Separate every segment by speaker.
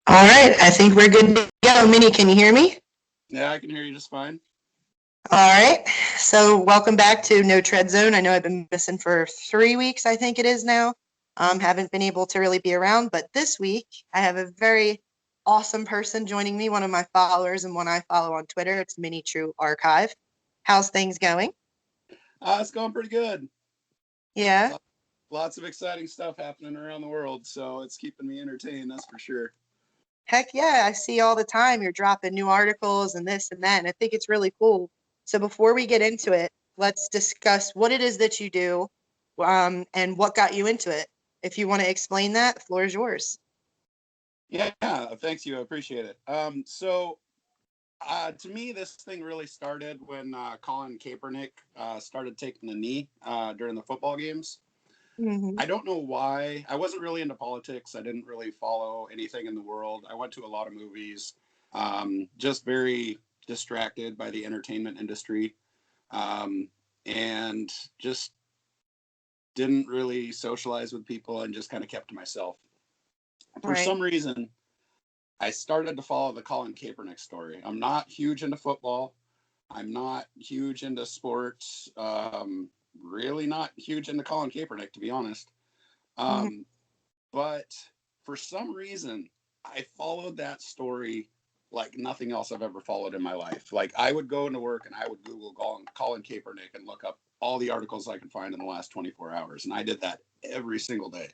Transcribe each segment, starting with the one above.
Speaker 1: All right, I think we're good to go. Minnie, can you hear me?
Speaker 2: Yeah, I can hear you just fine.
Speaker 1: All right, so welcome back to No Tread Zone. I know I've been missing for 3 weeks, I think it is now. Haven't been able to really be around, but this week I have a very awesome person joining me, one of my followers and one I follow on Twitter. It's MiniTrueArchive. How's things going?
Speaker 2: It's going pretty good.
Speaker 1: Yeah.
Speaker 2: Lo- Lots of exciting stuff happening around the world, so it's keeping me entertained, that's for sure.
Speaker 1: Heck yeah, I see all the time you're dropping new articles and this and that, and I think it's really cool. So before we get into it, let's discuss what it is that you do, and what got you into it. If you want to explain that, the floor is yours.
Speaker 2: Yeah, thanks you. I appreciate it. To me, this thing really started when Colin Kaepernick started taking the knee during the football games.
Speaker 1: Mm-hmm.
Speaker 2: I don't know why. I wasn't really into politics. I didn't really follow anything in the world. I went to a lot of movies, just very distracted by the entertainment industry, um, and just didn't really socialize with people and just kind of kept to myself. For
Speaker 1: Right.
Speaker 2: some reason, I started to follow the Colin Kaepernick story. I'm not huge into football. I'm not huge into sports. Really not huge into Colin Kaepernick, to be honest.
Speaker 1: Mm-hmm.
Speaker 2: Um, but for some reason, I followed that story like nothing else I've ever followed in my life. Like I would go into work and I would Google Colin Kaepernick and look up all the articles I could find in the last 24 hours. And I did that every single day.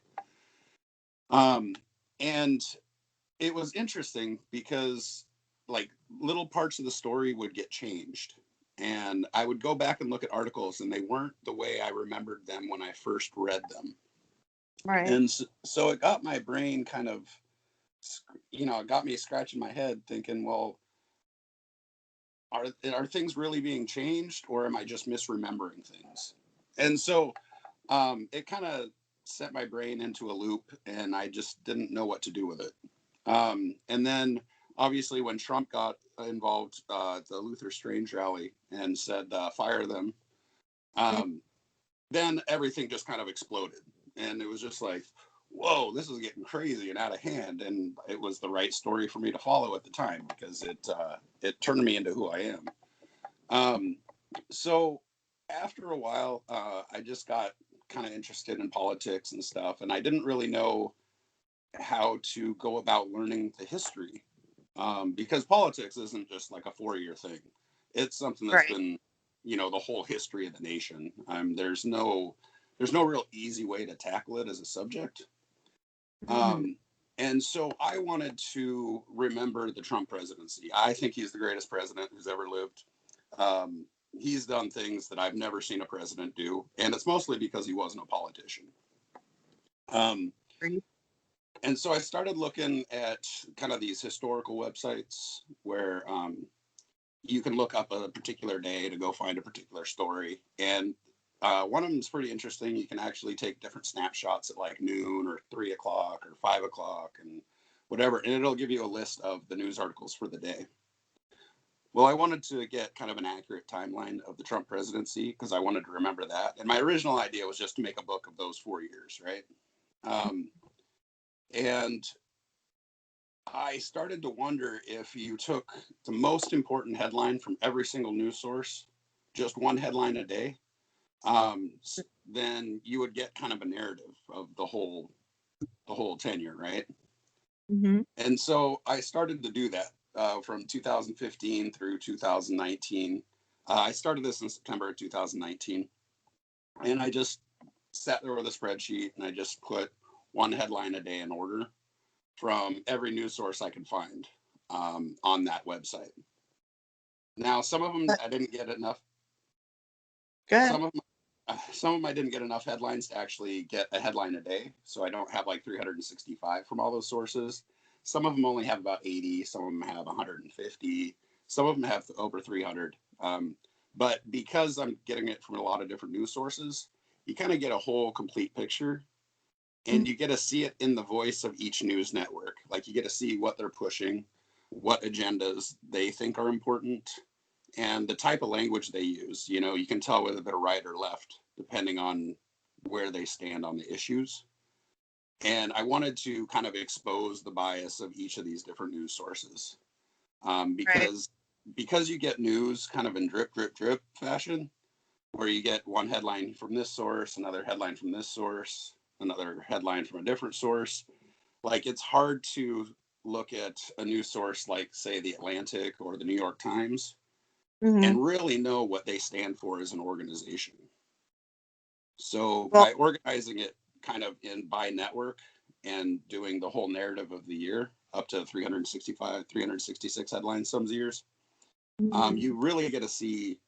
Speaker 2: And it was interesting because like little parts of the story would get changed. And I would go back and look at articles and they weren't the way I remembered them when I first read them.
Speaker 1: Right.
Speaker 2: And so it got my brain kind of, it got me scratching my head thinking, well, are things really being changed or am I just misremembering things? And so it kind of set my brain into a loop and I just didn't know what to do with it. And then obviously when Trump got involved, the Luther Strange rally and said, fire them, um, then everything just kind of exploded. And it was just like, whoa, this is getting crazy and out of hand. And it was the right story for me to follow at the time because it turned me into who I am. Um, so after a while, I just got kind of interested in politics and stuff, and I didn't really know how to go about learning the history because politics isn't just like a 4 year thing. It's something that's
Speaker 1: Right.
Speaker 2: been, the whole history of the nation. There's no real easy way to tackle it as a subject.
Speaker 1: Mm-hmm.
Speaker 2: Um, and so I wanted to remember the Trump presidency. I think he's the greatest president who's ever lived. He's done things that I've never seen a president do, and it's mostly because he wasn't a politician. Um, and so I started looking at kind of these historical websites where you can look up a particular day to go find a particular story. And one of them is pretty interesting. You can actually take different snapshots at like noon or 3 o'clock or 5 o'clock and whatever, and it'll give you a list of the news articles for the day. Well, I wanted to get kind of an accurate timeline of the Trump presidency because I wanted to remember that. And my original idea was just to make a book of those 4 years, right? Um, and I started to wonder if you took the most important headline from every single news source, just one headline a day, then you would get kind of a narrative of the whole tenure, right?
Speaker 1: Mm-hmm.
Speaker 2: And so I started to do that from 2015 through 2019. I started this in September of 2019, and I just sat there with a spreadsheet and I just put one headline a day in order from every news source I could find on that website. Now, some of them I didn't get enough.
Speaker 1: Good.
Speaker 2: Some of them, some of them I didn't get enough headlines to actually get a headline a day, so I don't have like 365 from all those sources. Some of them only have about 80. Some of them have 150. Some of them have over 300. But because I'm getting it from a lot of different news sources, you kind of get a whole complete picture and you get to see it in the voice of each news network. Like you get to see what they're pushing, what agendas they think are important, and the type of language they use. You can tell whether they're right or left depending on where they stand on the issues. And I wanted to kind of expose the bias of each of these different news sources,
Speaker 1: Right.
Speaker 2: because you get news kind of in drip, drip, drip fashion, where you get one headline from this source, another headline from this source, another headline from a different source. Like, it's hard to look at a news source like, say, the Atlantic or the New York Times
Speaker 1: Hmm.
Speaker 2: and really know what they stand for as an organization. So
Speaker 1: Well,
Speaker 2: by organizing it kind of in by network and doing the whole narrative of the year up to 365, 366 headlines some years,
Speaker 1: mhm.
Speaker 2: you really get to see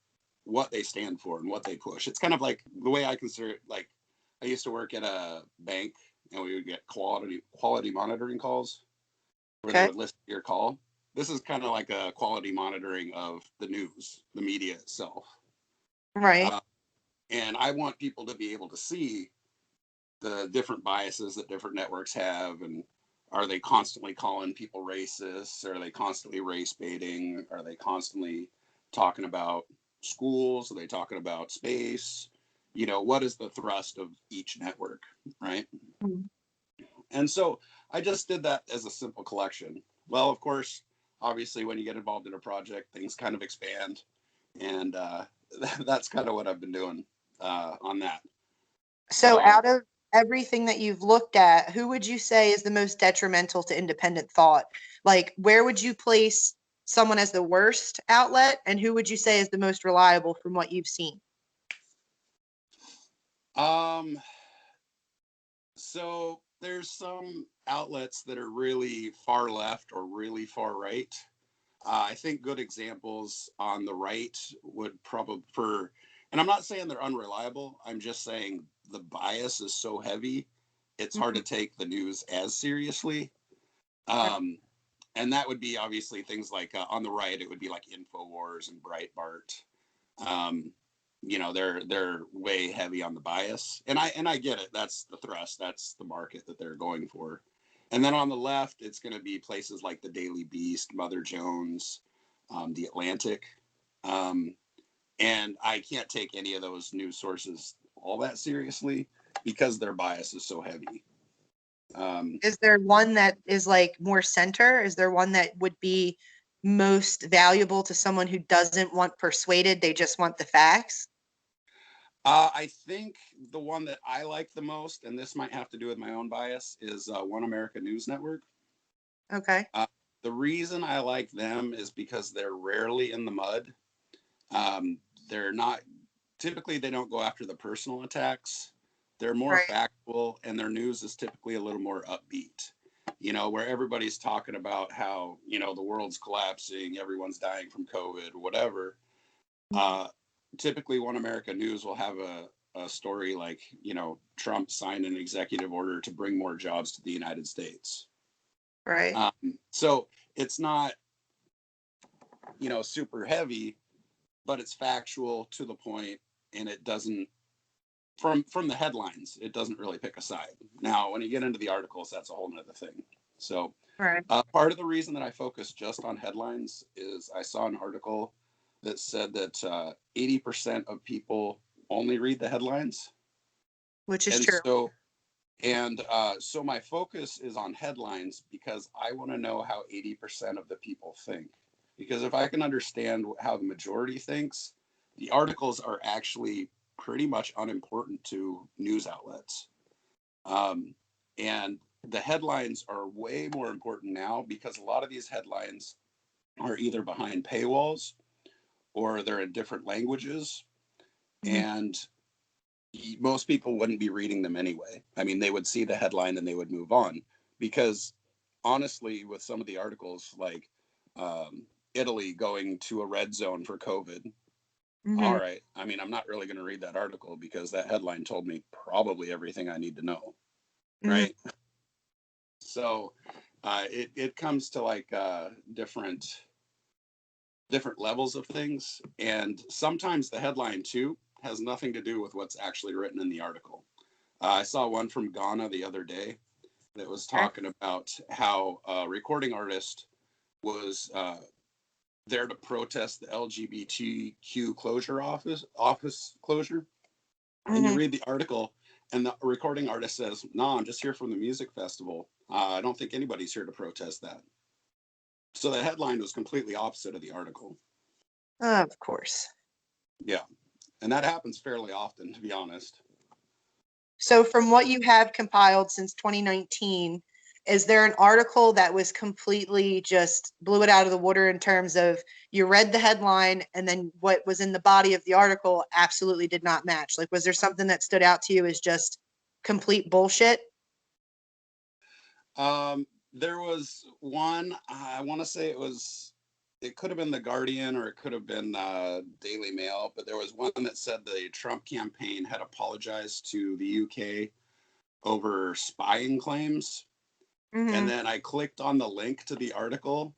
Speaker 2: what they stand for and what they push. It's kind of like the way I consider it. Like, I used to work at a bank, and we would get quality monitoring calls where they
Speaker 1: Okay.
Speaker 2: would listen to your call. This is kind of like a quality monitoring of the news, the media itself.
Speaker 1: Right.
Speaker 2: Uh, and I want people to be able to see the different biases that different networks have, and are they constantly calling people racist? Are they constantly race baiting? Are they constantly talking about schools? Are they talking about space? What is the thrust of each network, right?
Speaker 1: Mhm.
Speaker 2: And so I just did that as a simple collection. Well, of course, obviously, when you get involved in a project, things kind of expand, and that's kind of what I've been doing on that.
Speaker 1: So,
Speaker 2: So
Speaker 1: out of everything that you've looked at, who would you say is the most detrimental to independent thought? Like, where would you place someone as the worst outlet, and who would you say is the most reliable from what you've seen?
Speaker 2: Um, so there's some outlets that are really far left or really far right. I think good examples on the right would probably and I'm not saying they're unreliable. I'm just saying the bias is so heavy, it's hard to
Speaker 1: Mhm.
Speaker 2: take the news as seriously.
Speaker 1: Right.
Speaker 2: Um, and that would be obviously things like on the right, it would be like Infowars and Breitbart. Um, they're way heavy on the bias, and I get it. That's the thrust. That's the market that they're going for. And then on the left, it's going to be places like the Daily Beast, Mother Jones, the Atlantic, um, and I can't take any of those news sources all that seriously because their bias is so heavy. Um,
Speaker 1: Is there one that is like more center? Is there one that would be most valuable to someone who doesn't want persuaded? They just want the facts.
Speaker 2: I think the one that I like the most, and this might have to do with my own bias, is One America News Network.
Speaker 1: Okay.
Speaker 2: Uh, the reason I like them is because they're rarely in the mud. Um, they're not typically, they don't go after the personal attacks. They're more
Speaker 1: Right.
Speaker 2: factual, and their news is typically a little more upbeat. Where everybody's talking about how the world's collapsing, everyone's dying from COVID, whatever.
Speaker 1: Mhm.
Speaker 2: Uh, Typically, One America News will have a story like Trump signed an executive order to bring more jobs to the United States.
Speaker 1: Right.
Speaker 2: So it's not super heavy, but it's factual to the point, and it doesn't from the headlines, it doesn't really pick a side. Now, when you get into the articles, that's a whole nother thing. So
Speaker 1: Right.
Speaker 2: part of the reason that I focus just on headlines is I saw an article that said that 80% of people only read the headlines.
Speaker 1: Which is
Speaker 2: And
Speaker 1: true.
Speaker 2: so my focus is on headlines because I want to know how 80% of the people think. Because if I can understand how the majority thinks, the articles are actually pretty much unimportant to news outlets. Um, and the headlines are way more important now because a lot of these headlines are either behind paywalls or they're in different languages.
Speaker 1: Mhm.
Speaker 2: And most people wouldn't be reading them anyway. I mean, they would see the headline and they would move on because honestly, with some of the articles like um, Italy going to a red zone for COVID, all
Speaker 1: Mhm.
Speaker 2: right. I mean, I'm not really going to read that article because that headline told me probably everything I need to know,
Speaker 1: Mhm.
Speaker 2: right? So it comes to like different levels of things, and sometimes the headline too has nothing to do with what's actually written in the article. I saw one from Ghana the other day that was
Speaker 1: Okay.
Speaker 2: talking about how a recording artist was there to protest the LGBTQ closure office closure, and you
Speaker 1: Mhm.
Speaker 2: read the article, And the recording artist says, "No, I'm just here from the music festival. I don't think anybody's here to protest that." So the headline was completely opposite of the article.
Speaker 1: Of course.
Speaker 2: Yeah. And that happens fairly often, to be honest.
Speaker 1: So from what you have compiled since 2019, is there an article that was completely just blew it out of the water in terms of you read the headline and then what was in the body of the article absolutely did not match? Like, was there something that stood out to you as just complete bullshit?
Speaker 2: There was one, I want to say it could have been The Guardian or it could have been Daily Mail, but there was one that said the Trump campaign had apologized to the UK over spying claims. And
Speaker 1: Mm-hmm.
Speaker 2: then I clicked on the link to the article,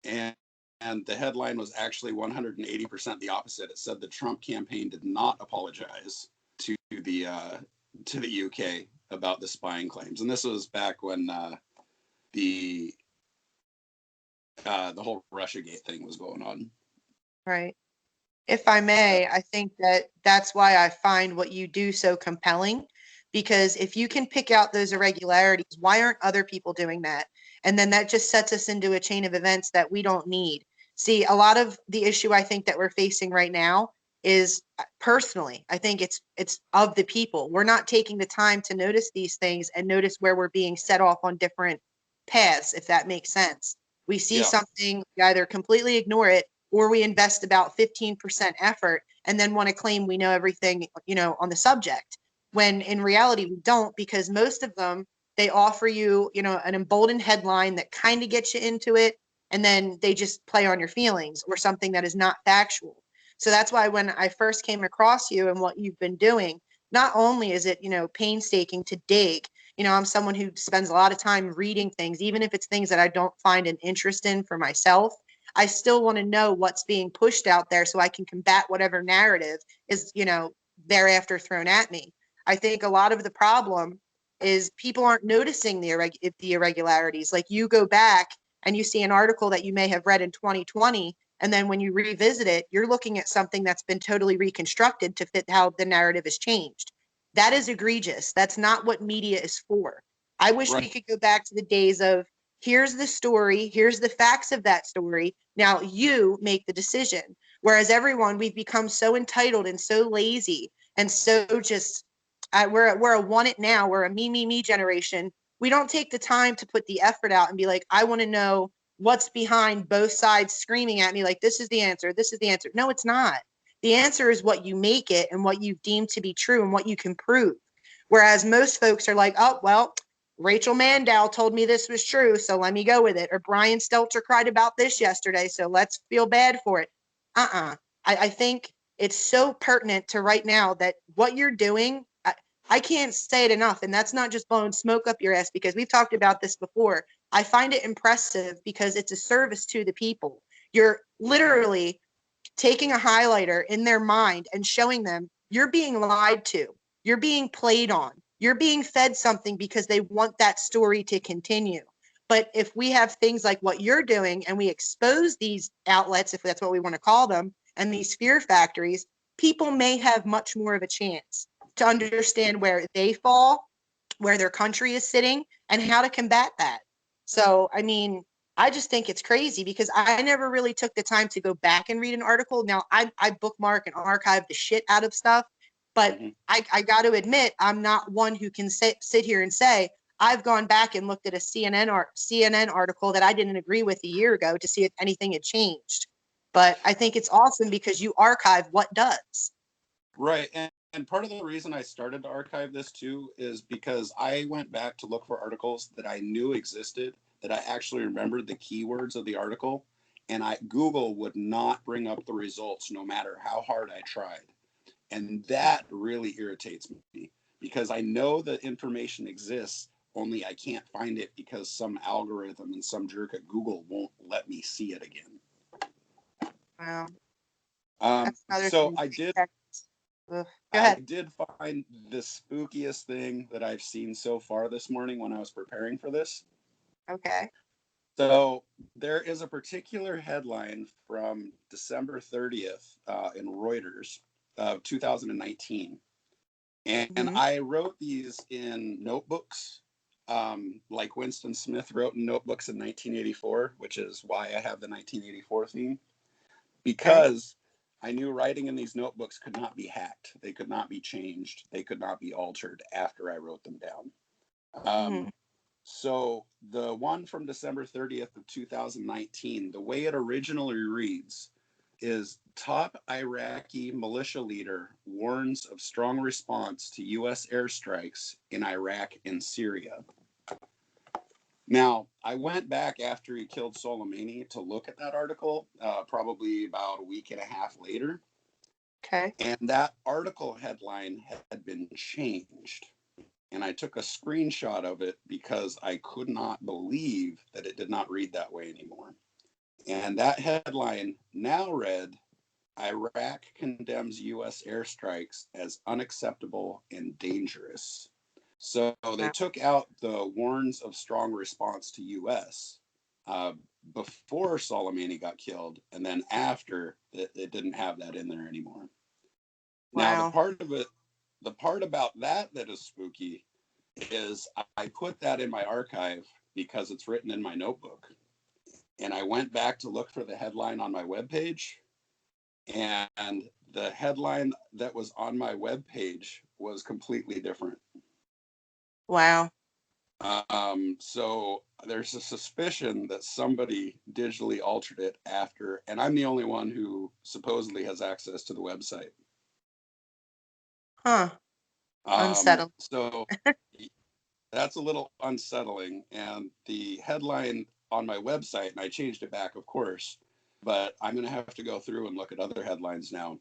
Speaker 2: and the headline was actually 180% the opposite. It said the Trump campaign did not apologize to the UK about the spying claims, and this was back when the the whole RussiaGate thing was going on.
Speaker 1: Right. If I may, I think that that's why I find what you do so compelling. Because if you can pick out those irregularities, why aren't other people doing that? And then that just sets us into a chain of events that we don't need. See, a lot of the issue I think that we're facing right now is personally, I think it's of the people. We're not taking the time to notice these things and notice where we're being set off on different paths, if that makes sense. We see
Speaker 2: Yeah,
Speaker 1: something, we either completely ignore it or we invest about 15% effort and then want to claim we know everything, on the subject. When in reality, we don't, because most of them, they offer you, an emboldened headline that kind of gets you into it. And then they just play on your feelings or something that is not factual. So that's why when I first came across you and what you've been doing, not only is it, painstaking to dig, I'm someone who spends a lot of time reading things, even if it's things that I don't find an interest in for myself. I still want to know what's being pushed out there so I can combat whatever narrative is, thereafter thrown at me. I think a lot of the problem is people aren't noticing the irregularities. Like you go back and you see an article that you may have read in 2020, and then when you revisit it, you're looking at something that's been totally reconstructed to fit how the narrative has changed. That is egregious. That's not what media is for. I wish we
Speaker 2: right,
Speaker 1: could go back to the days of here's the story, here's the facts of that story. Now you make the decision. Whereas everyone, we've become so entitled and so lazy and so just we're a want it now. We're a me generation. We don't take the time to put the effort out and be like, I want to know what's behind both sides screaming at me like this is the answer. This is the answer. No, it's not. The answer is what you make it and what you deem to be true and what you can prove. Whereas most folks are like, oh, well, Rachel Mandow told me this was true, so let me go with it. Or Brian Stelter cried about this yesterday, so let's feel bad for it. I think it's so pertinent to right now that what you're doing, I can't say it enough. And that's not just blowing smoke up your ass because we've talked about this before. I find it impressive because it's a service to the people. You're literally taking a highlighter in their mind and showing them you're being lied to, you're being played on, you're being fed something because they want that story to continue. But if we have things like what you're doing and we expose these outlets, if that's what we want to call them, and these fear factories, people may have much more of a chance to understand where they fall, where their country is sitting, and how to combat that. So, I mean, I just think it's crazy because I never really took the time to go back and read an article. Now, I bookmark and archive the shit out of stuff, but
Speaker 2: mm-hmm.
Speaker 1: I got to admit, I'm not one who can sit here and say, I've gone back and looked at a CNN article that I didn't agree with a year ago to see if anything had changed. But I think it's awesome because you archive what does.
Speaker 2: Right. And part of the reason I started to archive this too is because I went back to look for articles that I knew existed, that I actually remembered the keywords of the article, and Google would not bring up the results no matter how hard I tried. And that really irritates me because I know that information exists, only I can't find it because some algorithm and some jerk at Google won't let me see it again.
Speaker 1: Wow,
Speaker 2: Um,
Speaker 1: that's another
Speaker 2: so
Speaker 1: thing.
Speaker 2: I did
Speaker 1: Ugh. Go
Speaker 2: I
Speaker 1: ahead.
Speaker 2: did find the spookiest thing that I've seen so far this morning when I was preparing for this.
Speaker 1: Okay.
Speaker 2: So there is a particular headline from December 30th in Reuters of 2019. And
Speaker 1: Mhm.
Speaker 2: I wrote these in notebooks, like Winston Smith wrote in notebooks in 1984, which is why I have the 1984 theme,
Speaker 1: Okay.
Speaker 2: because I knew writing in these notebooks could not be hacked. They could not be changed. They could not be altered after I wrote them down.
Speaker 1: Mhm.
Speaker 2: So the one from December 30th of 2019, the way it originally reads is top Iraqi militia leader warns of strong response to U.S. airstrikes in Iraq and Syria. Now, I went back after he killed Soleimani to look at that article, probably about a week and a half later,
Speaker 1: Okay.
Speaker 2: and that article headline had been changed. And I took a screenshot of it because I could not believe that it did not read that way anymore. And that headline now read, Iraq condemns U.S. airstrikes as unacceptable and dangerous. So they
Speaker 1: Wow.
Speaker 2: took out the warns of strong response to U.S. Uh, before Soleimani got killed, and then after it didn't have that in there anymore. Now
Speaker 1: Wow.
Speaker 2: the part about that is spooky is I put that in my archive because it's written in my notebook. And I went back to look for the headline on my webpage, and the headline that was on my webpage was completely different.
Speaker 1: Wow.
Speaker 2: So there's a suspicion that somebody digitally altered it after, and I'm the only one who supposedly has access to the website.
Speaker 1: Huh. Unsettling.
Speaker 2: So that's a little unsettling. And the headline on my website, and I changed it back, of course, but I'm going to have to go through and look at other headlines now.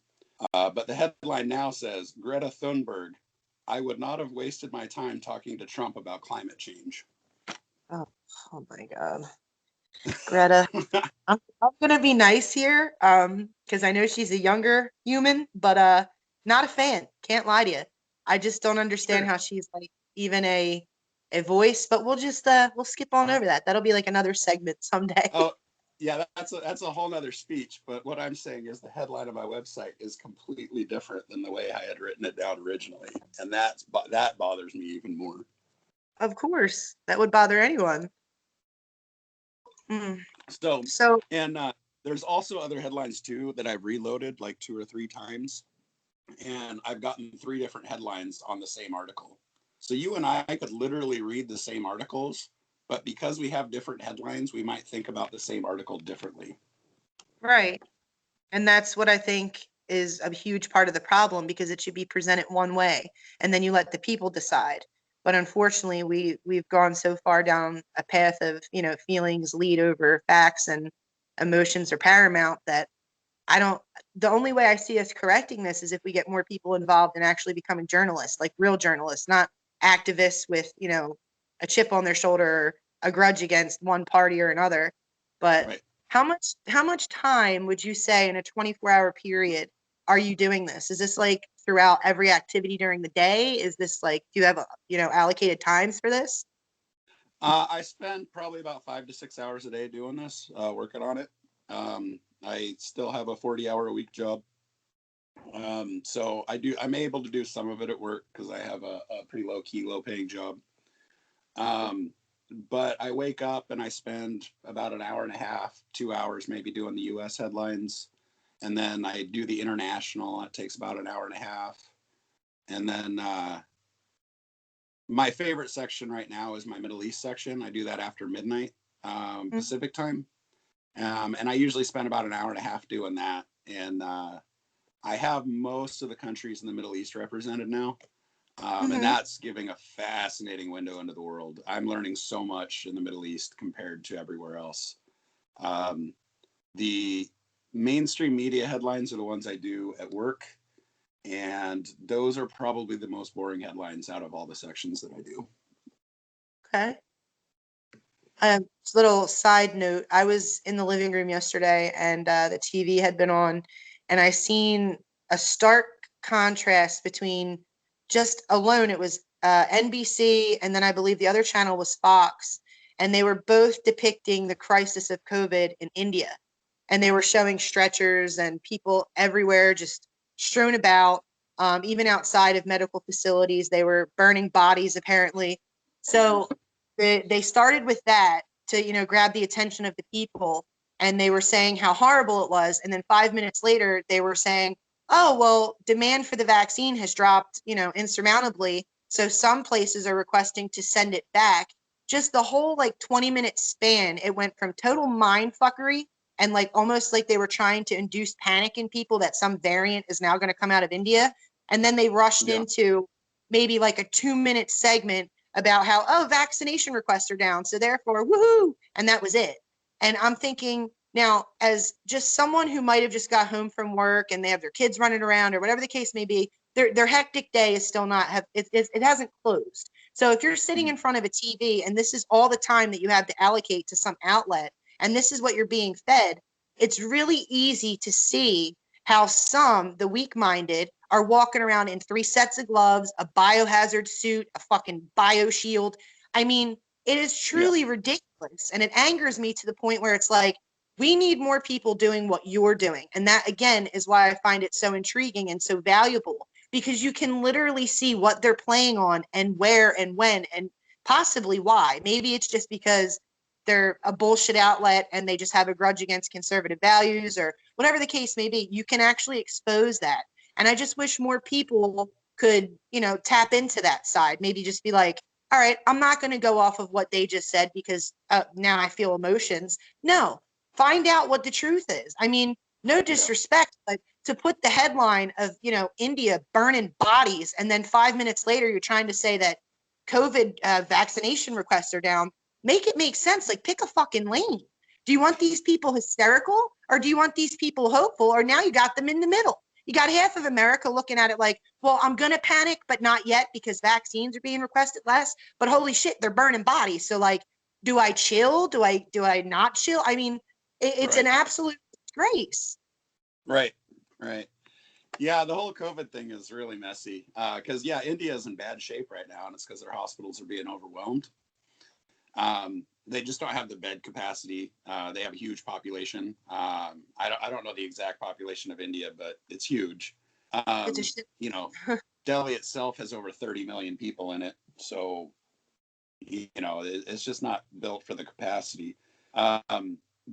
Speaker 2: But the headline now says Greta Thunberg, I would not have wasted my time talking to Trump about climate change.
Speaker 1: Oh, oh my God. Greta. I'm gonna be nice here, because I know she's a younger human, but not a fan. Can't lie to you. I just don't understand
Speaker 2: Sure.
Speaker 1: how she's like even a voice, but we'll skip on over that. That'll be like another segment someday.
Speaker 2: Oh, yeah, that's a whole nother speech. But what I'm saying is the headline of my website is completely different than the way I had written it down originally, and that bothers me even more.
Speaker 1: Of course, that would bother anyone. Mm.
Speaker 2: So,
Speaker 1: So,
Speaker 2: and there's also other headlines too that I've reloaded like 2 or 3 times, and I've gotten 3 different headlines on the same article. So you and I could literally read the same articles, but because we have different headlines, we might think about the same article differently.
Speaker 1: right. And that's what I think is a huge part of the problem because it should be presented one way and then you let the people decide. But unfortunately, we've gone so far down a path of, feelings lead over facts and emotions are paramount that I don't the only way I see us correcting this is if we get more people involved in actually becoming journalists, like real journalists, not activists with, a chip on their shoulder, or a grudge against one party or another. But
Speaker 2: Right.
Speaker 1: how much time would you say in a 24-hour period are you doing this? Is this like throughout every activity during the day? Is this like do you have allocated times for this?
Speaker 2: I spend probably about 5 to 6 hours a day doing this, working on it. I still have a 40-hour a week job. So I'm able to do some of it at work because I have a pretty low key, low paying job. Um, but I wake up and I spend about an hour and a half, 2 hours maybe doing the US headlines. And then I do the international. It takes about an hour and a half. And then my favorite section right now is my Middle East section. I do that after midnight
Speaker 1: Mhm.
Speaker 2: Pacific time. And I usually spend about an hour and a half doing that. And I have most of the countries in the Middle East represented now. And
Speaker 1: Mhm.
Speaker 2: that's giving a fascinating window into the world. I'm learning so much in the Middle East compared to everywhere else. Um, the mainstream media headlines are the ones I do at work, and those are probably the most boring headlines out of all the sections that I do.
Speaker 1: Okay. Little side note, I was in the living room yesterday and the TV had been on, and I seen a stark contrast between just alone, it was NBC, and then I believe the other channel was Fox, and they were both depicting the crisis of COVID in India. And they were showing stretchers and people everywhere just strewn about. even outside of medical facilities. They were burning bodies, apparently. So they started with that to, grab the attention of the people. And they were saying how horrible it was. And then 5 minutes later, they were saying, oh, well, demand for the vaccine has dropped, insurmountably. So some places are requesting to send it back. Just the whole like 20-minute span, it went from total mind fuckery and like almost like they were trying to induce panic in people that some variant is now going to come out of India. And then they rushed into maybe like a 2-minute segment about how, oh, vaccination requests are down. So therefore, woohoo. And that was it. And I'm thinking now, as just someone who might have just got home from work and they have their kids running around or whatever the case may be, their hectic day is still not have it hasn't closed. So if you're sitting in front of a TV and this is all the time that you have to allocate to some outlet and this is what you're being fed, it's really easy to see how some, the weak-minded, are walking around in 3 sets of gloves, a biohazard suit, a fucking bio shield. I mean, it is truly ridiculous. And it angers me to the point where it's like, we need more people doing what you're doing. And that, again, is why I find it so intriguing and so valuable, because you can literally see what they're playing on and where and when and possibly why. Maybe it's just because they're a bullshit outlet and they just have a grudge against conservative values or whatever the case may be. You can actually expose that. And I just wish more people could, tap into that side. Maybe just be like, all right, I'm not going to go off of what they just said because now I feel emotions. No, find out what the truth is. I mean, no disrespect, but to put the headline of, India burning bodies and then 5 minutes later, you're trying to say that COVID vaccination requests are down, make it make sense. Like, pick a fucking lane. Do you want these people hysterical or do you want these people hopeful? Or now you got them in the middle. You got half of America looking at it like, well, I'm going to panic, but not yet because vaccines are being requested less. But holy shit, they're burning bodies. So like, do I chill? Do I not chill? I mean, it's an absolute disgrace.
Speaker 2: Right. Yeah, the whole COVID thing is really messy because, India is in bad shape right now, and it's because their hospitals are being overwhelmed. They just don't have the bed capacity. They have a huge population. I don't know the exact population of India, but it's huge.
Speaker 1: It's a shit.
Speaker 2: Delhi itself has over 30 million people in it. So, it's just not built for the capacity.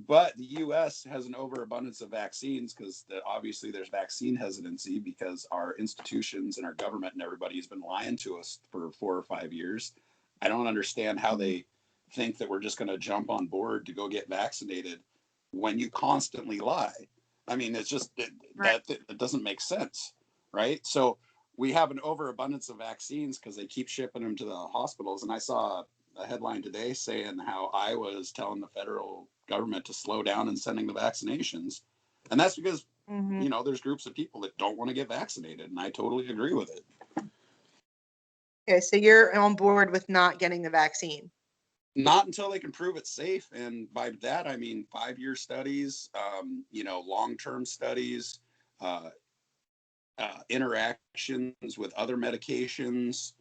Speaker 2: But the U.S. has an overabundance of vaccines because obviously there's vaccine hesitancy because our institutions and our government and everybody has been lying to us for 4 or 5 years. I don't understand how they think that we're just going to jump on board to go get vaccinated when you constantly lie. I mean, it's just that doesn't make sense, right? So we have an overabundance of vaccines because they keep shipping them to the hospitals. And I saw a headline today saying how Iowa is telling the federal government to slow down in sending the vaccinations. And that's because, there's groups of people that don't want to get vaccinated. And I totally agree with it.
Speaker 1: Okay, so you're on board with not getting the vaccine?
Speaker 2: Not until they can prove it's safe. And by that, I mean 5-year studies, long-term studies, interactions with other medications,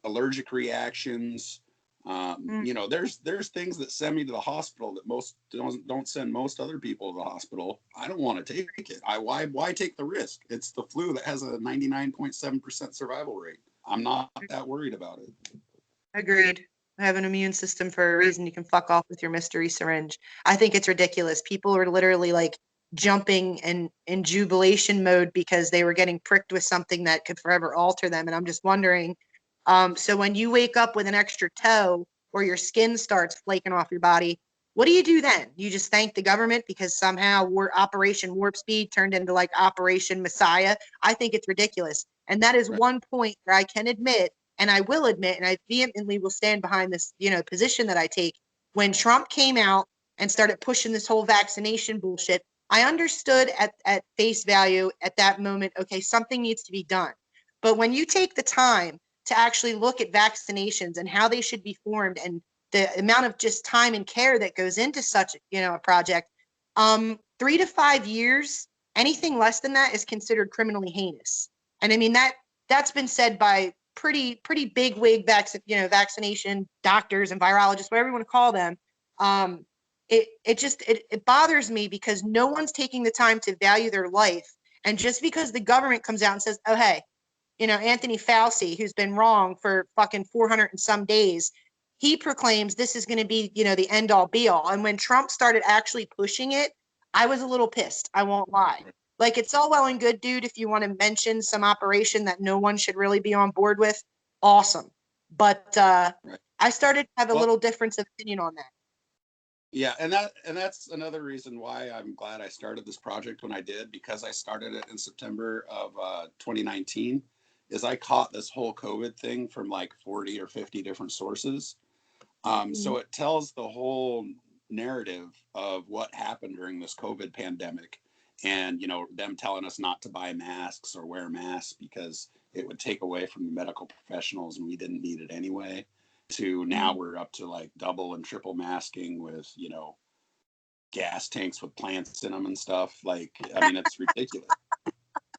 Speaker 2: allergic reactions. There's things that send me to the hospital that most don't send most other people to the hospital. I don't want to take it. Why take the risk? It's the flu that has a 99.7% survival rate. I'm not that worried about it.
Speaker 1: Agreed. I have an immune system for a reason. You can fuck off with your mystery syringe. I think it's ridiculous. People are literally like jumping and in jubilation mode because they were getting pricked with something that could forever alter them. And I'm just wondering, so when you wake up with an extra toe or your skin starts flaking off your body, what do you do then? You just thank the government because somehow Operation Warp Speed turned into like Operation Messiah. I think it's ridiculous. And that is one point where I can admit, and I will admit, and I vehemently will stand behind this, position that I take. When Trump came out and started pushing this whole vaccination bullshit, I understood at face value at that moment, okay, something needs to be done. But when you take the time to actually look at vaccinations and how they should be formed and the amount of just time and care that goes into such, a project, 3 to 5 years, anything less than that is considered criminally heinous. And I mean, that's been said by pretty big wig vaccination doctors and virologists, whatever you want to call them. It bothers me because no one's taking the time to value their life And just because the government comes out and says, oh, hey, Anthony Fauci, who's been wrong for fucking 400 and some days, he proclaims this is going to be, the end all be all. And when Trump started actually pushing it, I was a little pissed. I won't lie. Like, it's all well and good, dude, if you want to mention some operation that no one should really be on board with, awesome. But
Speaker 2: Right.
Speaker 1: I started to have a
Speaker 2: Well,
Speaker 1: little difference of opinion on that.
Speaker 2: yeah, and that's another reason why I'm glad I started this project when I did, because I started it in September of 2019. Is I caught this whole COVID thing from like 40 or 50 different sources. So it tells the whole narrative of what happened during this COVID pandemic, and them telling us not to buy masks or wear masks because it would take away from the medical professionals and we didn't need it anyway. To now we're up to like double and triple masking with gas tanks with plants in them and stuff. Like, I mean, it's ridiculous.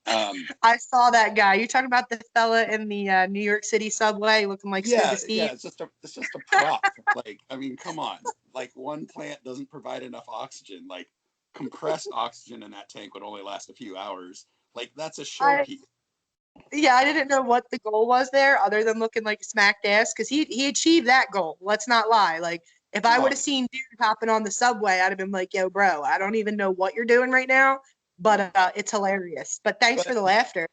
Speaker 1: I saw that guy. You talking about the fella in the New York City subway looking like
Speaker 2: Yeah,
Speaker 1: Scuba Steve?
Speaker 2: yeah, it's just a prop. Like, I mean, come on. Like, one plant doesn't provide enough oxygen. Like, compressed oxygen in that tank would only last a few hours. Like, that's a
Speaker 1: I
Speaker 2: showpiece.
Speaker 1: Yeah, I didn't know what the goal was there other than looking like smacked ass because he achieved that goal. Let's not lie. Like, if I would
Speaker 2: Oh,
Speaker 1: have seen dude hopping on the subway, I'd have been like, yo, bro, I don't even know what you're doing right now, but it's hilarious. But thanks for
Speaker 2: but
Speaker 1: the laughter.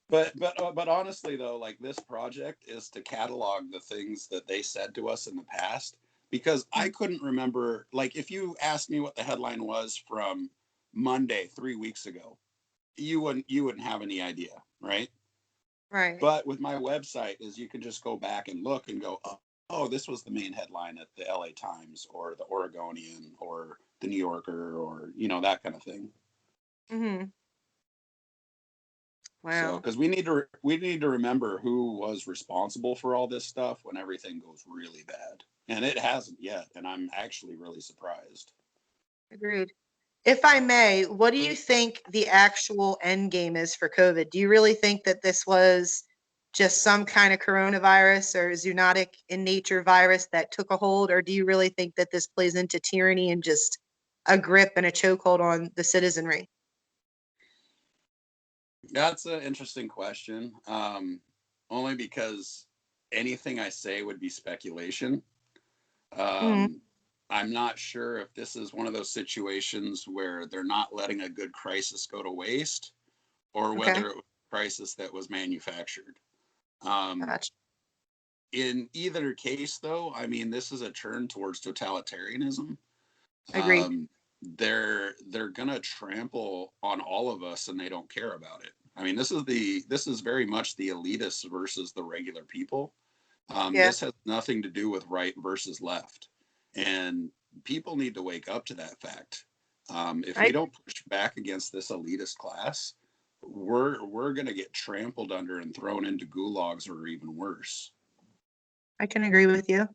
Speaker 2: but honestly though, like, this project is to catalog the things that they said to us in the past, because I couldn't remember. Like, if you asked me what the headline was from Monday 3 weeks ago, you wouldn't have any idea, right?
Speaker 1: Right.
Speaker 2: But with my website is you can just go back and look and go, oh, this was the main headline at the LA Times or the Oregonian or the New Yorker, or that kind of thing.
Speaker 1: Mm-hmm.
Speaker 2: So,
Speaker 1: Wow.
Speaker 2: because we need to remember who was responsible for all this stuff when everything goes really bad, and it hasn't yet, and I'm actually really surprised.
Speaker 1: Agreed. If I may, what do you think the actual end game is for COVID? Do you really think that this was just some kind of coronavirus or zoonotic in nature virus that took a hold, or do you really think that this plays into tyranny and just a grip and a chokehold on the citizenry?
Speaker 2: That's an interesting question. Only because anything I say would be speculation.
Speaker 1: Hmm.
Speaker 2: Um, I'm not sure if this is one of those situations where they're not letting a good crisis go to waste, or
Speaker 1: Okay.
Speaker 2: whether it was a crisis that was manufactured. Um,
Speaker 1: Gotcha.
Speaker 2: in either case, though, I mean, this is a turn towards totalitarianism.
Speaker 1: Agreed.
Speaker 2: They're gonna trample on all of us, and they don't care about it. I mean, this is very much the elitists versus the regular people.
Speaker 1: Yeah.
Speaker 2: This has nothing to do with right versus left, and people need to wake up to that fact. If
Speaker 1: I
Speaker 2: we don't push back against this elitist class, we're gonna get trampled under and thrown into gulags or even worse.
Speaker 1: I can agree with you.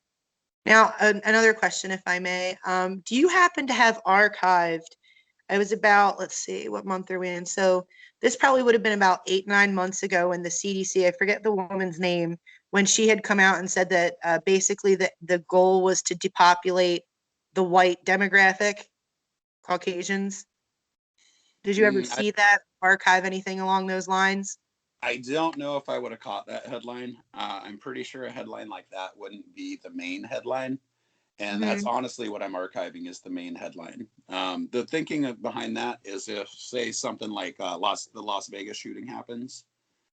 Speaker 1: Now, another question, if I may. Do you happen to have archived? It was about, let's see, what month are we in? So this probably would have been about 8, 9 months ago when the CDC, I forget the woman's name, when she had come out and said that basically the goal was to depopulate the white demographic, Caucasians. Did you ever
Speaker 2: Mm, I,
Speaker 1: see that, archive anything along those lines?
Speaker 2: I don't know if I would have caught that headline. I'm pretty sure a headline like that wouldn't be the main headline. And that's
Speaker 1: Mm-hmm.
Speaker 2: honestly what I'm archiving, is the main headline. The thinking behind that is, if, say, something like the Las Vegas shooting happens,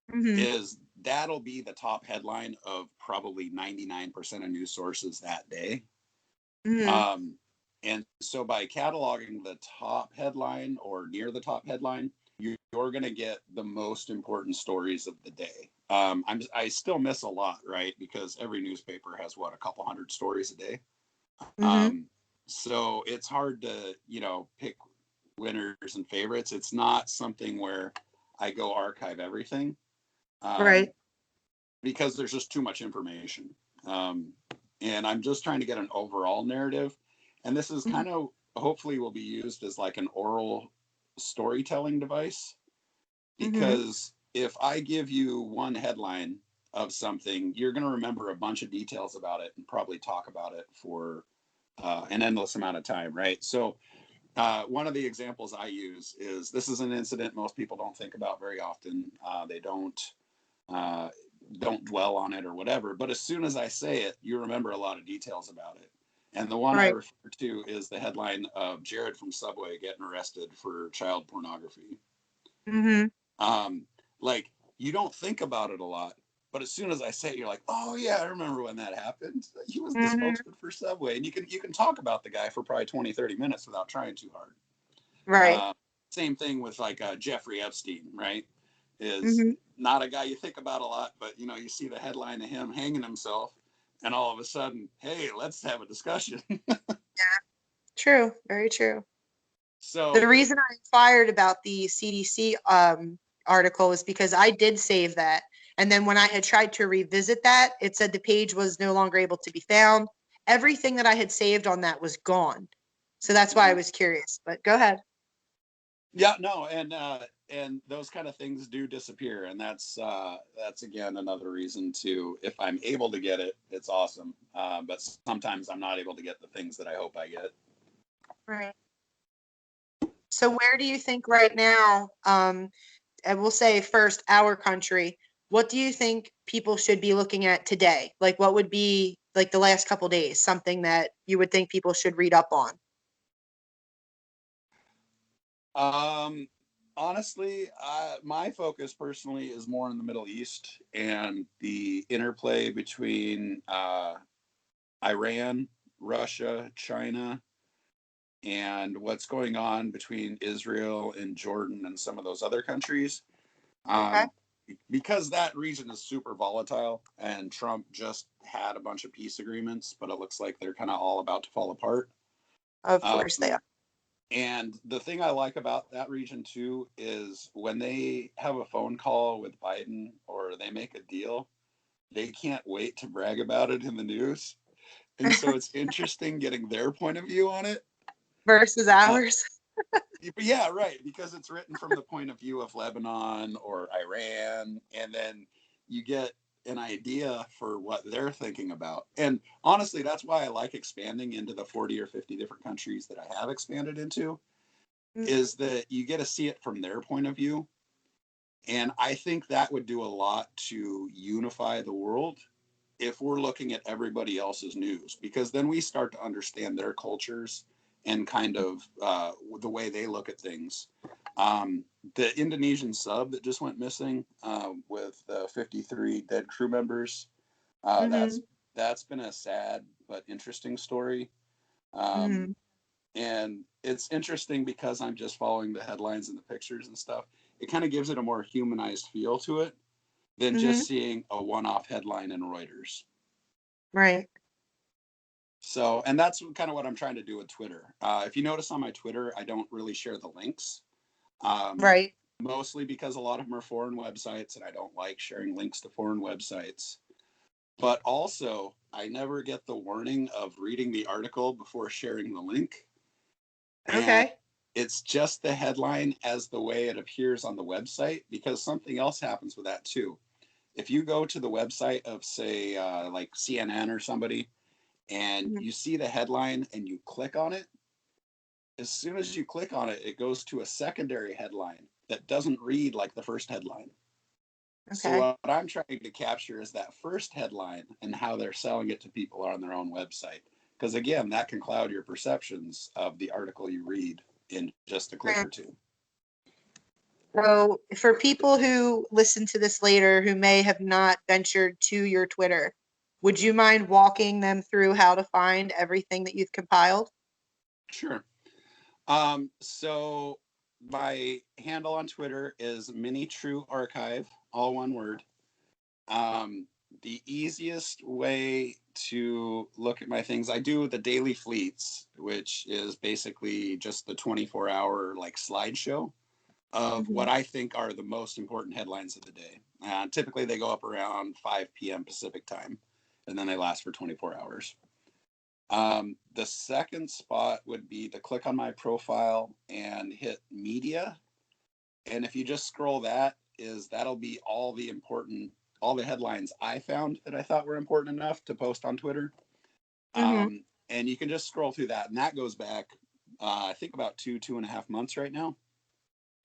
Speaker 1: Mm-hmm.
Speaker 2: is that'll be the top headline of probably 99% of news sources that day.
Speaker 1: Mm-hmm.
Speaker 2: Um, and so by cataloging the top headline or near the top headline, you're going to get the most important stories of the day. I still miss a lot, right? Because every newspaper has what, a couple hundred stories a day.
Speaker 1: Mm-hmm.
Speaker 2: Um, so it's hard to, pick winners and favorites. It's not something where I go archive everything,
Speaker 1: Right.
Speaker 2: um, because there's just too much information. Um, and I'm just trying to get an overall narrative. And this is
Speaker 1: Mm-hmm.
Speaker 2: kind of, hopefully will be used as like an oral storytelling device,
Speaker 1: Mm-hmm.
Speaker 2: because if I give you one headline of something, you're going to remember a bunch of details about it and probably talk about it for an endless amount of time, right? So One of the examples I use is, this is an incident most people don't think about very often. They uh, don't dwell on it or whatever. But as soon as I say it, you remember a lot of details about it. And the one I
Speaker 1: Right.
Speaker 2: refer to is the headline of Jared from Subway getting arrested for child pornography.
Speaker 1: Mm-hmm.
Speaker 2: Um, like, you don't think about it a lot, but as soon as I say it, you're like, oh yeah, I remember when that happened. He was the
Speaker 1: Mm-hmm.
Speaker 2: spokesman for Subway, and you can talk about the guy for probably 20, 30 minutes without trying too hard.
Speaker 1: Right.
Speaker 2: Same thing with like Jeffrey Epstein, right? Is
Speaker 1: Mm-hmm.
Speaker 2: not a guy you think about a lot, but you see the headline of him hanging himself, and all of a sudden, hey, let's have a discussion.
Speaker 1: True. Very true.
Speaker 2: So,
Speaker 1: The reason I inquired about the CDC article is because I did save that. And then when I had tried to revisit that, it said the page was no longer able to be found. Everything that I had saved on that was gone. So that's why I was curious. But go ahead.
Speaker 2: yeah, no, and those kind of things do disappear, and that's again another reason to, if I'm able to get it, it's awesome. But sometimes I'm not able to get the things that I hope I get.
Speaker 1: Right. So where do you think right now, I will say first, our country, what do you think people should be looking at today? Like what would be like the last couple days, something that you would think people should read up on?
Speaker 2: Um, Honestly, my focus personally is more in the Middle East and the interplay between Iran, Russia, China, and what's going on between Israel and Jordan and some of those other countries.
Speaker 1: Okay.
Speaker 2: Um, because that region is super volatile, and Trump just had a bunch of peace agreements, but it looks like they're kind of all about to fall apart.
Speaker 1: Of course they
Speaker 2: Um,
Speaker 1: are.
Speaker 2: and the thing I like about that region too is when they have a phone call with Biden or they make a deal, they can't wait to brag about it in the news. And so it's interesting getting their point of view on it.
Speaker 1: Versus
Speaker 2: Uh,
Speaker 1: ours.
Speaker 2: yeah, right, because it's written from the point of view of Lebanon or Iran, and then you get an idea for what they're thinking about. And honestly, that's why I like expanding into the 40 or 50 different countries that I have expanded into,
Speaker 1: Mhm.
Speaker 2: is that you get to see it from their point of view. And I think that would do a lot to unify the world if we're looking at everybody else's news, because then we start to understand their cultures and kind of the way they look at things. Um, the Indonesian sub that just went missing with 53 dead crew members, uh, that's
Speaker 1: Mhm.
Speaker 2: that's been a sad but interesting story. Um,
Speaker 1: Mhm.
Speaker 2: and it's interesting because I'm just following the headlines and the pictures and stuff. It kind of gives it a more humanized feel to it than just
Speaker 1: Mhm.
Speaker 2: seeing a one-off headline in Reuters.
Speaker 1: Right.
Speaker 2: So, and that's kind of what I'm trying to do with Twitter. If you notice on my Twitter, I don't really share the links, um,
Speaker 1: Right.
Speaker 2: mostly because a lot of them are foreign websites, and I don't like sharing links to foreign websites. But also, I never get the warning of reading the article before sharing the link. And
Speaker 1: Okay.
Speaker 2: it's just the headline as the way it appears on the website, because something else happens with that too. If you go to the website of, say, like CNN or somebody, and
Speaker 1: Mhm.
Speaker 2: you see the headline and you click on it, as soon as you click on it, it goes to a secondary headline that doesn't read like the first headline. So
Speaker 1: Okay.
Speaker 2: what I'm trying to capture is that first headline and how they're selling it to people on their own website. Because again, that can cloud your perceptions of the article you read in just a click
Speaker 1: Right.
Speaker 2: or two.
Speaker 1: So for people who listen to this later who may have not ventured to your Twitter, would you mind walking them through how to find everything that you've compiled?
Speaker 2: Sure. So my handle on Twitter is MiniTrueArchive, all one word. Um, the easiest way to look at my things, I do the daily fleets, which is basically just the 24-hour like slideshow of
Speaker 1: Mhm.
Speaker 2: what I think are the most important headlines of the day. Typically, they go up around 5 p.m. Pacific time, and then they last for 24 hours. The second spot would be to click on my profile and hit media. And if you just scroll that'll be all the headlines I found that I thought were important enough to post on Twitter.
Speaker 1: Mhm.
Speaker 2: And you can just scroll through that. And that goes back I think about 2.5 months right now.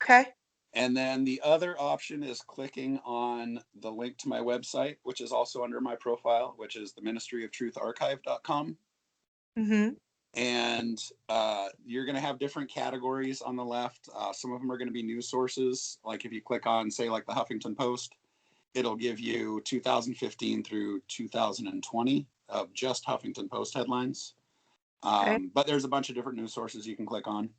Speaker 1: Okay.
Speaker 2: And then the other option is clicking on the link to my website, which is also under my profile, which is the MiniTrueArchive.com.
Speaker 1: Mm-hmm.
Speaker 2: And you're going to have different categories on the left. Some of them are going to be news sources. Like if you click on, say, like the Huffington Post, it'll give you 2015 through 2020 of just Huffington Post headlines.
Speaker 1: Okay.
Speaker 2: But there's a bunch of different news sources you can click on.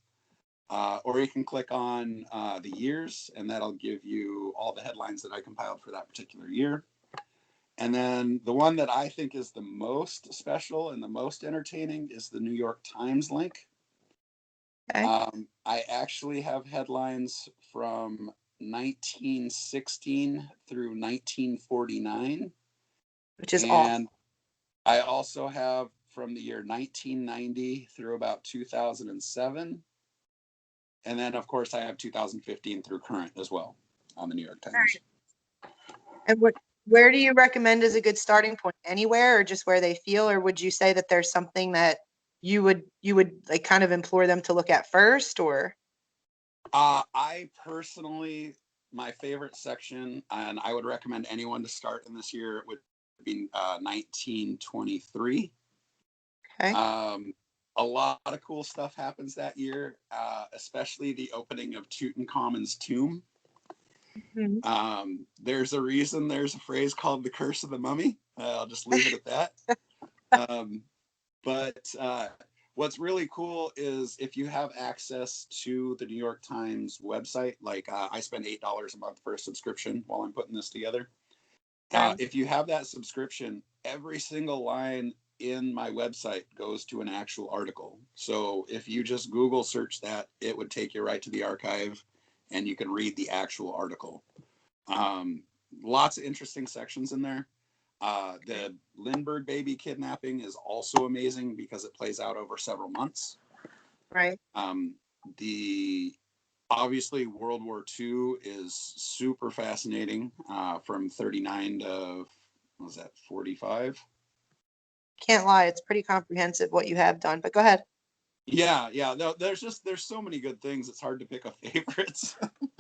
Speaker 2: Or you can click on the years, and that'll give you all the headlines that I compiled for that particular year. And then the one that I think is the most special and the most entertaining is the New York Times link.
Speaker 1: Okay.
Speaker 2: I actually have headlines from 1916 through 1949.
Speaker 1: Which is awesome.
Speaker 2: And I also have from the year 1990 through about 2007. And then, of course, I have 2015 through current as well on the New York Times.
Speaker 1: And where do you recommend is a good starting point? Anywhere, or just where they feel, or would you say that there's something that you would like kind of implore them to look at first, or?
Speaker 2: I personally, my favorite section, and I would recommend anyone to start in this year, would be 1923.
Speaker 1: Okay.
Speaker 2: A lot of cool stuff happens that year, especially the opening of Tutankhamun's tomb.
Speaker 1: Mhm.
Speaker 2: There's a reason there's a phrase called the curse of the mummy. I'll just leave it at that. But what's really cool is if you have access to the New York Times website, like I spend $8 a month for a subscription while I'm putting this together.
Speaker 1: Okay.
Speaker 2: If you have that subscription, every single line in my website goes to an actual article. So if you just Google search that, it would take you right to the archive and you can read the actual article. Um, Lots of interesting sections in there. The Lindbergh baby kidnapping is also amazing because it plays out over several months.
Speaker 1: Right.
Speaker 2: The obviously World War II is super fascinating from 39 to what was that 45?
Speaker 1: Can't lie, it's pretty comprehensive what you have done. But go ahead.
Speaker 2: Yeah. No, there's so many good things. It's hard to pick a favorites.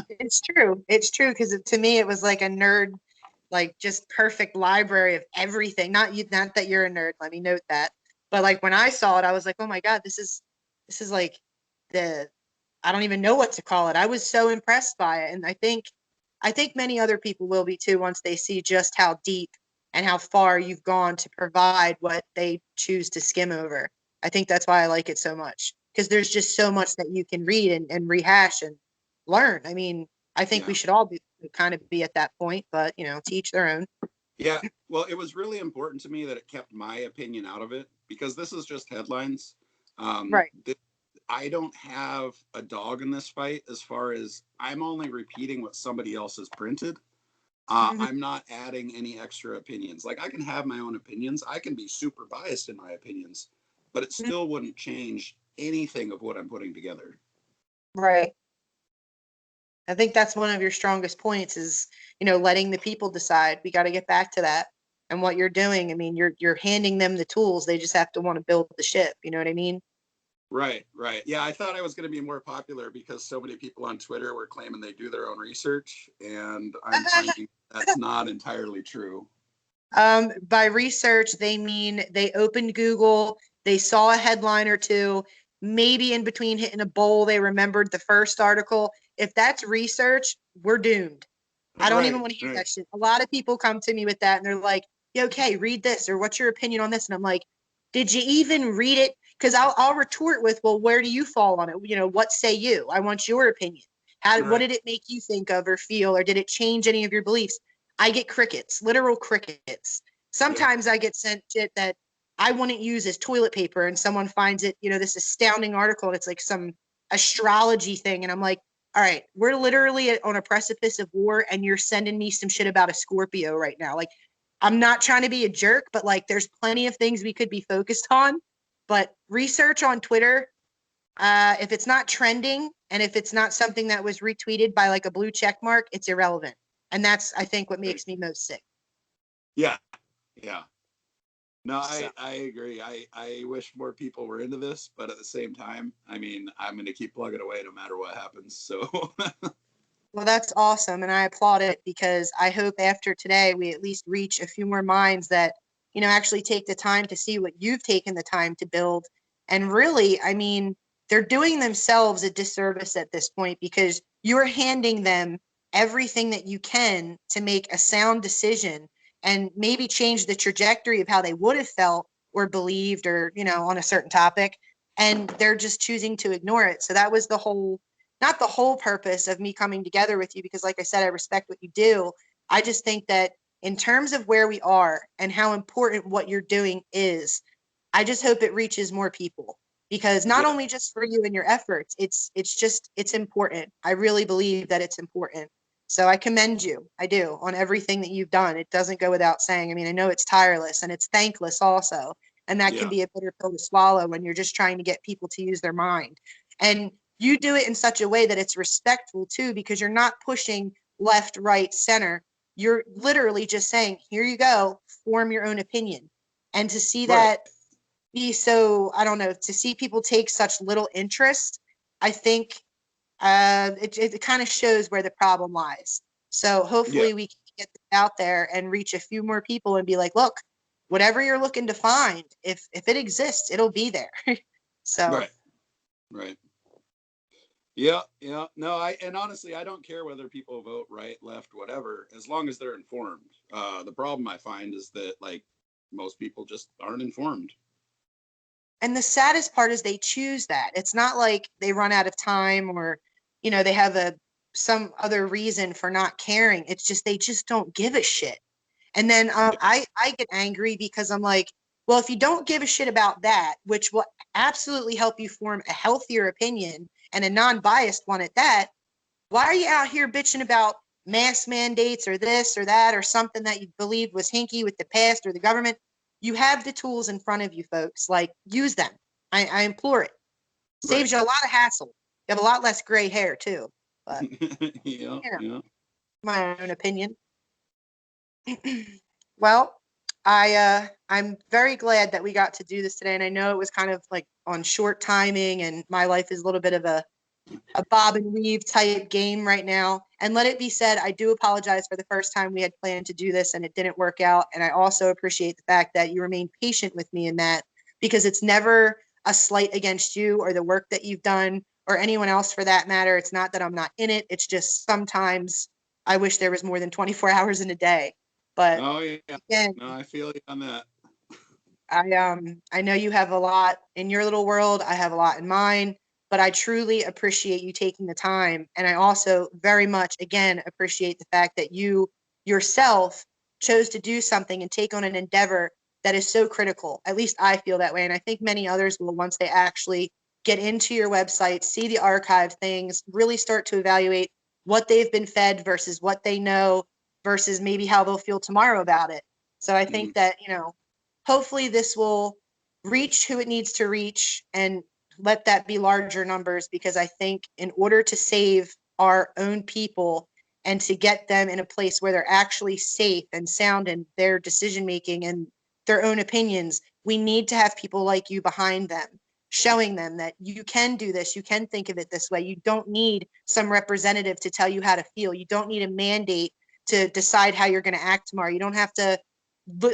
Speaker 1: It's true. It's true because to me it was like a nerd, like just perfect library of everything. Not you, not that you're a nerd. Let me note that. But like when I saw it, I was like, oh my god, this is like the I don't even know what to call it. I was so impressed by it, and I think many other people will be too once they see just how deep and how far you've gone to provide what they choose to skim over. I think that's why I like it so much because there's just so much that you can read and rehash and learn. I mean, I think we
Speaker 2: Yeah.
Speaker 1: should all be kind of be at that point, but to each their own.
Speaker 2: Yeah. Well, it was really important to me that it kept my opinion out of it because this is just headlines. Um,
Speaker 1: Right.
Speaker 2: th- I don't have a dog in this fight as far as I'm only repeating what somebody else has printed.
Speaker 1: Mhm.
Speaker 2: I'm not adding any extra opinions. Like I can have my own opinions. I can be super biased in my opinions, but it still wouldn't change anything of what I'm putting together.
Speaker 1: Right. I think that's one of your strongest points is, letting the people decide. We got to get back to that. And what you're doing, I mean, you're handing them the tools. They just have to want to build the ship. You know what I mean?
Speaker 2: Right. Yeah, I thought I was going to be more popular because so many people on Twitter were claiming they do their own research, and I'm finding that's not entirely true.
Speaker 1: By research, they mean they opened Google, they saw a headline or two, maybe in between hitting a bowl, they remembered the first article. If that's research, we're doomed. I don't even
Speaker 2: Right,
Speaker 1: want to hear
Speaker 2: right.
Speaker 1: that shit. A lot of people come to me with that and they're like, yeah, okay, read this or what's your opinion on this? And I'm like, did you even read it? Because I'll retort with, well, where do you fall on it? What say you? I want your opinion. What
Speaker 2: Right.
Speaker 1: did it make you think of or feel, or did it change any of your beliefs? I get crickets, literal crickets.
Speaker 2: Yeah.
Speaker 1: Sometimes I get sent shit that I wouldn't use as toilet paper, and someone finds it, this astounding article, and it's like some astrology thing, and I'm like, all right, we're literally on a precipice of war, and you're sending me some shit about a Scorpio right now. Like, I'm not trying to be a jerk, but like, there's plenty of things we could be focused on. But research on Twitter, if it's not trending and if it's not something that was retweeted by like a blue check mark, it's irrelevant. And that's, I think, what
Speaker 2: Right.
Speaker 1: makes me most sick.
Speaker 2: Yeah. Yeah. No,
Speaker 1: So.
Speaker 2: I agree. I wish more people were into this, but at the same time, I mean, I'm going to keep plugging away no matter what happens. So,
Speaker 1: Well, that's awesome, and I applaud it because I hope after today we at least reach a few more minds that, actually take the time to see what you've taken the time to build. And really, I mean, they're doing themselves a disservice at this point because you're handing them everything that you can to make a sound decision and maybe change the trajectory of how they would have felt or believed or, on a certain topic. And they're just choosing to ignore it. So that was the whole not the whole purpose of me coming together with you because like I said, I respect what you do. I just think that in terms of where we are and how important what you're doing is, I just hope it reaches more people because not
Speaker 2: yeah,
Speaker 1: only just for you and your efforts, it's important. I really believe that it's important. So I commend you. I do on everything that you've done. It doesn't go without saying. I mean, I know it's tireless and it's thankless also. And that can
Speaker 2: yeah,
Speaker 1: be a bitter pill to swallow when you're just trying to get people to use their mind. And you do it in such a way that it's respectful too, because you're not pushing left, right, center. You're literally just saying, here you go, form your own opinion. And to see
Speaker 2: right.
Speaker 1: that be so, I don't know, to see people take such little interest, I think it kind of shows where the problem lies. So
Speaker 2: Yeah,
Speaker 1: hopefully we can get this out there and reach a few more people and be like, look, whatever you're looking to find, if it exists, it'll be there. So
Speaker 2: right, right. Yeah, yeah. No, and honestly, I don't care whether people vote right, left, whatever, as long as they're informed. The problem I find is that like most people just aren't informed.
Speaker 1: and the saddest part is they choose that. It's not like they run out of time or, they have a some other reason for not caring. It's just they just don't give a shit. And then
Speaker 2: Yeah,
Speaker 1: I get angry because I'm like, well, if you don't give a shit about that, which will absolutely help you form a healthier opinion and a non-biased one at that, why are you out here bitching about mask mandates or this or that or something that you believed was hinky with the past or the government? You have the tools in front of you, folks. Like, use them. I implore it.
Speaker 2: right.
Speaker 1: Saves you a lot of hassle. You have a lot less gray hair, too. But,
Speaker 2: Yeah,
Speaker 1: you know,
Speaker 2: yeah.
Speaker 1: my own opinion. Well, I'm very glad that we got to do this today. And I know it was kind of like on short timing, and my life is a little bit of a bob and weave type game right now. And let it be said, I do apologize for the first time we had planned to do this and it didn't work out. And I also appreciate the fact that you remain patient with me in that because it's never a slight against you or the work that you've done or anyone else for that matter. It's not that I'm not in it. It's just sometimes I wish there was more than 24 hours in a day. But
Speaker 2: Oh yeah.
Speaker 1: again,
Speaker 2: No, I feel you on that.
Speaker 1: I know you have a lot in your little world. I have a lot in mine, but I truly appreciate you taking the time. And I also very much again appreciate the fact that you yourself chose to do something and take on an endeavor that is so critical. At least I feel that way. And I think many others will once they actually get into your website, see the archive things, really start to evaluate what they've been fed versus what they know versus maybe how they'll feel tomorrow about it. So I
Speaker 2: Mhm.
Speaker 1: think that, hopefully this will reach who it needs to reach and let that be larger numbers because I think in order to save our own people and to get them in a place where they're actually safe and sound in their decision making and their own opinions, we need to have people like you behind them, showing them that you can do this, you can think of it this way. You don't need some representative to tell you how to feel. You don't need a mandate to decide how you're going to act tomorrow. You don't have to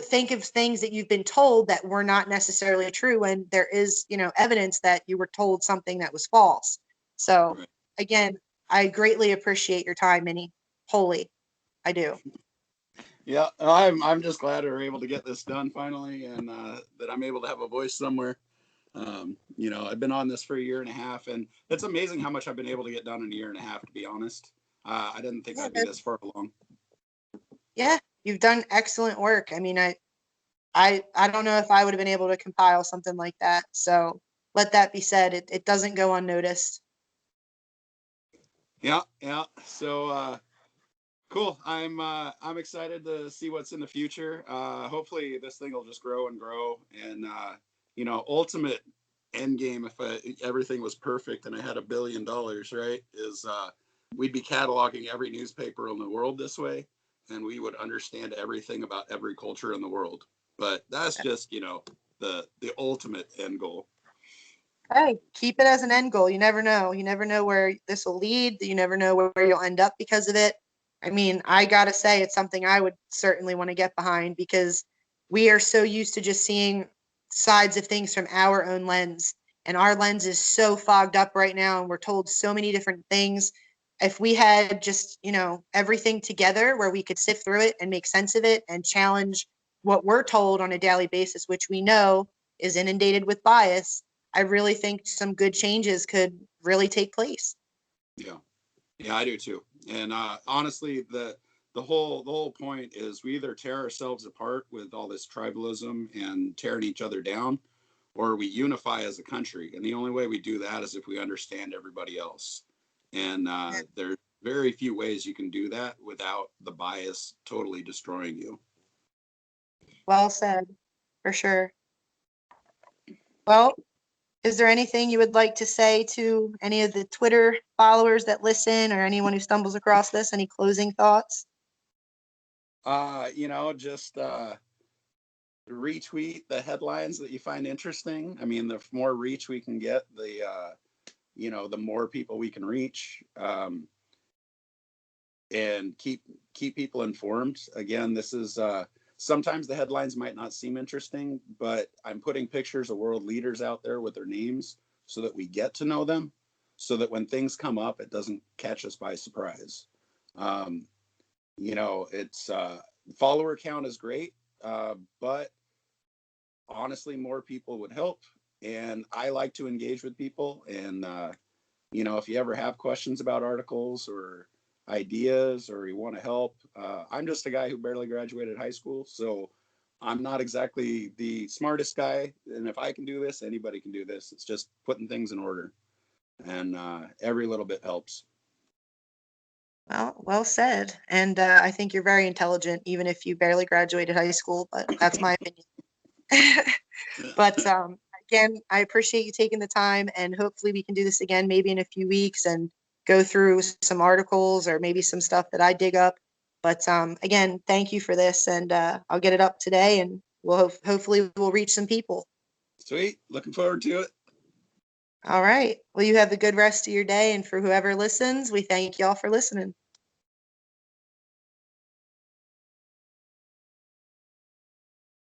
Speaker 1: think of things that you've been told that were not necessarily true when there is, evidence that you were told something that was false. So
Speaker 2: Right.
Speaker 1: again, I greatly appreciate your time, Minnie. Wholly, I do.
Speaker 2: Yeah, I'm just glad we were able to get this done finally, and that I'm able to have a voice somewhere. I've been on this for a year and a half, and it's amazing how much I've been able to get done in a year and a half. To be honest, I didn't think
Speaker 1: Yeah,
Speaker 2: I'd be this far along.
Speaker 1: yeah, you've done excellent work. I mean, I don't know if I would have been able to compile something like that. So let that be said. It doesn't go unnoticed.
Speaker 2: Yeah, yeah. So cool. I'm excited to see what's in the future. Hopefully, this thing will just grow and grow, and ultimate end game if everything was perfect and I had $1 billion, right? Is we'd be cataloging every newspaper in the world this way, and we would understand everything about every culture in the world. But that's just, the ultimate end goal.
Speaker 1: Hey, keep it as an end goal. You never know. You never know where this will lead. You never know where you'll end up because of it. I mean, I gotta say, it's something I would certainly want to get behind because we are so used to just seeing sides of things from our own lens. And our lens is so fogged up right now, and we're told so many different things. If we had just, everything together where we could sift through it and make sense of it and challenge what we're told on a daily basis, which we know is inundated with bias, I really think some good changes could really take place.
Speaker 2: Yeah. Yeah, I do too. And honestly, the whole point is we either tear ourselves apart with all this tribalism and tearing each other down, or we unify as a country. And the only way we do that is if we understand everybody else. And there's very few ways you can do that without the bias totally destroying you.
Speaker 1: Well said, for sure. Well, is there anything you would like to say to any of the Twitter followers that listen or anyone who stumbles across this? Any closing thoughts?
Speaker 2: Just retweet the headlines that you find interesting. I mean, the more reach we can get, the more people we can reach. And keep people informed. Again, this is sometimes the headlines might not seem interesting, but I'm putting pictures of world leaders out there with their names so that we get to know them, so that when things come up, it doesn't catch us by surprise. um, it's follower count is great, but honestly, more people would help. And I like to engage with people. And if you ever have questions about articles or ideas or you want to help, I'm just a guy who barely graduated high school. So I'm not exactly the smartest guy. And if I can do this, anybody can do this. It's just putting things in order. And every little bit helps.
Speaker 1: Well said. And I think you're very intelligent, even if you barely graduated high school, but that's my opinion. But again, I appreciate you taking the time, and hopefully we can do this again maybe in a few weeks and go through some articles or maybe some stuff that I dig up. But again, thank you for this, and I'll get it up today, and hopefully we'll reach some people.
Speaker 2: Sweet. Looking forward to it.
Speaker 1: All right. Well, you have a good rest of your day, and for whoever listens, we thank y'all for listening.